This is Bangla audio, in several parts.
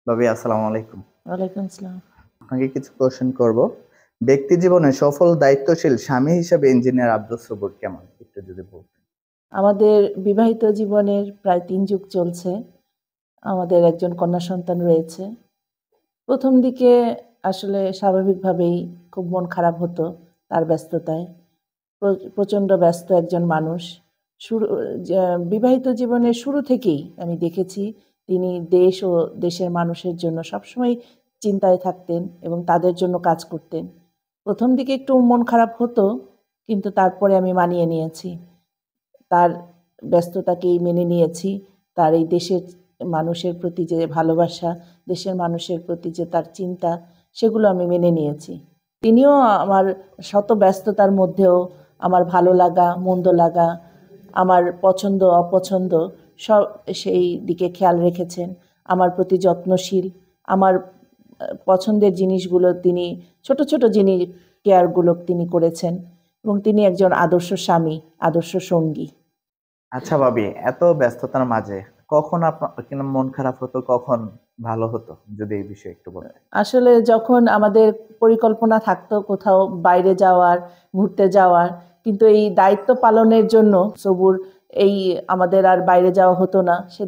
ভাবি আসসালামু আলাইকুম। ওয়ালাইকুম আসসালাম। আপনাকে কিছু কোশ্চেন করব। ব্যক্তি জীবনে সফল দায়িত্বশীল স্বামী হিসেবে ইঞ্জিনিয়ার আব্দুস সবুর কেমন? একটু যদি বলতেন। আমাদের বিবাহিত জীবনের প্রায় ৩ যুগ চলছে। আমাদের একজন কন্যা সন্তান রয়েছে। প্রথম দিকে আসলে স্বাভাবিকভাবেই খুব মন খারাপ হতো তার ব্যস্ততায়। প্রচণ্ড ব্যস্ত একজন মানুষ। শুরু যা বিবাহিত জীবনের শুরু থেকেই আমি দেখেছি তিনি দেশ ও দেশের মানুষের জন্য সবসময় চিন্তায় থাকতেন এবং তাদের জন্য কাজ করতেন। প্রথম দিকে একটু মন খারাপ হতো, কিন্তু তারপরে আমি মানিয়ে নিয়েছি। তার ব্যস্ততাকেই মেনে নিয়েছি। তার এই দেশের মানুষের প্রতি যে ভালোবাসা, দেশের মানুষের প্রতি যে তার চিন্তা, সেগুলো আমি মেনে নিয়েছি। তিনিও আমার শত ব্যস্ততার মধ্যেও আমার ভালো লাগা, মন্দ লাগা, আমার পছন্দ অপছন্দ সব সেই দিকে খেয়াল রেখেছেন। আমার প্রতি যত্নশীল। আমার পছন্দের জিনিসগুলো তিনি ছোট, ছোট জিনিস কেয়ারগুলো তিনি করেছেন এবং তিনি একজন আদর্শ স্বামী, আদর্শ সঙ্গী। আচ্ছা ভাবি, এত ব্যস্ততার মাঝে কখন আপনার মন খারাপ হতো, কখন ভালো হতো? যদি এই বিষয়ে একটু বলতেন। আসলে যখন আমাদের পরিকল্পনা থাকতো কোথাও বাইরে যাওয়ার, ঘুরতে যাওয়ার, কিন্তু এই দায়িত্ব পালনের জন্য সবুর এই আমাদের আর বাইরে যাওয়া হতো না। সে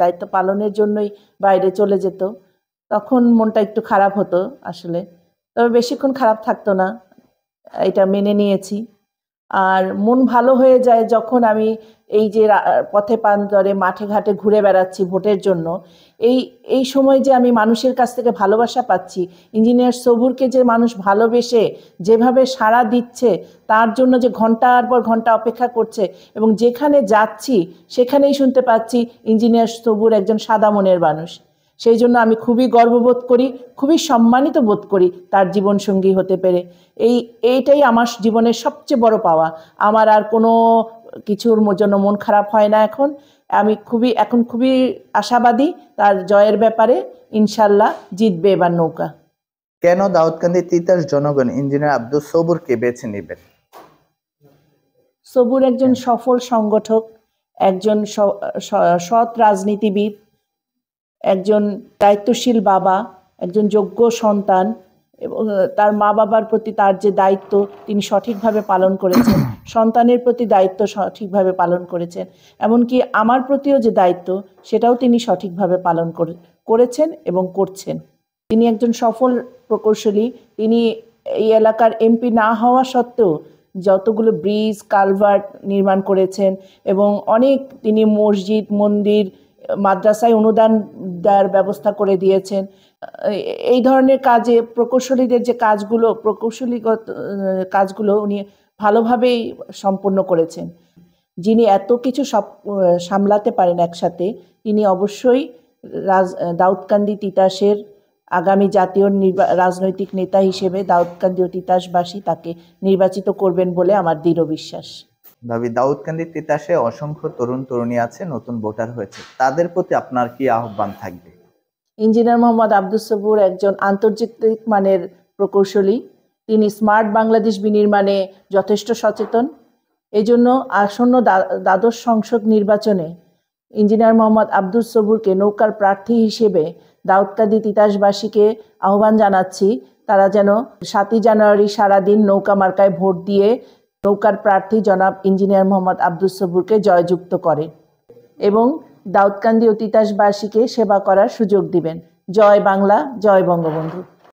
দায়িত্ব পালনের জন্যই বাইরে চলে যেত। তখন মনটা একটু খারাপ হতো আসলে। তবে বেশিক্ষণ খারাপ থাকতো না। এটা মেনে নিয়েছি। আর মন ভালো হয়ে যায় যখন আমি এই যে পথে প্রান্তরে মাঠে ঘাটে ঘুরে বেড়াচ্ছি ভোটের জন্য। এই এই সময় যে আমি মানুষের কাছ থেকে ভালোবাসা পাচ্ছি, ইঞ্জিনিয়ার সবুরকে যে মানুষ ভালোবেসে যেভাবে সাড়া দিচ্ছে, তার জন্য যে ঘন্টার পর ঘন্টা অপেক্ষা করছে, এবং যেখানে যাচ্ছি সেখানেই শুনতে পাচ্ছি ইঞ্জিনিয়ার সবুর একজন সাদা মনের মানুষ। সেই জন্য আমি খুবই গর্ববোধ করি, খুবই সম্মানিত বোধ করি তার জীবনসঙ্গী হতে পেরে। এইটাই আমার জীবনের সবচেয়ে বড় পাওয়া। আমার আর কোনো কিছুর জন্য মন খারাপ হয় না এখন। আমি এখন খুবই আশাবাদী তার জয়ের ব্যাপারে। ইনশাল্লাহ জিতবে এবার নৌকা। কেন দাউদকান্দি তিতাস জনগণ ইঞ্জিনিয়ার আব্দুস সবুরকে বেছে নেবেন? সবুর একজন সফল সংগঠক, একজন সৎ রাজনীতিবিদ, একজন দায়িত্বশীল বাবা, একজন যোগ্য সন্তান, এবং তার মা বাবার প্রতি তার যে দায়িত্ব তিনি সঠিকভাবে পালন করেছেন। সন্তানের প্রতি দায়িত্ব সঠিকভাবে পালন করেছেন। এমনকি আমার প্রতিও যে দায়িত্ব সেটাও তিনি সঠিকভাবে পালন করেছেন এবং করছেন। তিনি একজন সফল প্রকৌশলী। তিনি এই এলাকার এমপি না হওয়া সত্ত্বেও যতগুলো ব্রিজ, কালভার্ট নির্মাণ করেছেন এবং অনেক তিনি মসজিদ, মন্দির, মাদ্রাসায় অনুদান দেওয়ার ব্যবস্থা করে দিয়েছেন। এই ধরনের কাজে প্রকৌশলীদের যে প্রকৌশলীগত কাজগুলো উনি ভালোভাবেই সম্পন্ন করেছেন। যিনি এত কিছু সামলাতে পারেন একসাথে, তিনি অবশ্যই দাউদকান্দি তিতাসের আগামী জাতীয় রাজনৈতিক নেতা হিসেবে দাউদকান্দি ও তিতাসবাসী তাকে নির্বাচিত করবেন বলে আমার দৃঢ় বিশ্বাস। ভাবি, দাউদকান্দি তিতাসে অসংখ্য তরুণ তরুণী আছে, নতুন ভোটার হয়েছে, তাদের প্রতি আপনার কি আহ্বান থাকবে? ইঞ্জিনিয়ার মোহাম্মদ আব্দুস সবুর একজন আন্তর্জাতিক মানের প্রকৌশলী। তিনি স্মার্ট বাংলাদেশ বিনির্মাণে যথেষ্ট সচেতন। এই জন্য আসন্ন দ্বাদশ সংসদ নির্বাচনে ইঞ্জিনিয়ার মোহাম্মদ আব্দুস সবুরকে নৌকার প্রার্থী হিসেবে দাউদকান্দি তিতাসবাসীকে আহ্বান জানাচ্ছি, তারা যেন 7ই জানুয়ারি সারাদিন নৌকা মার্কায় ভোট দিয়ে নৌকার প্রার্থী জনাব ইঞ্জিনিয়ার মোহাম্মদ আব্দুস সবুরকে জয়যুক্ত করে এবং দাউদকান্দি ও তিতাসবাসীকে সেবা করার সুযোগ দিবেন। জয় বাংলা, জয় বঙ্গবন্ধু।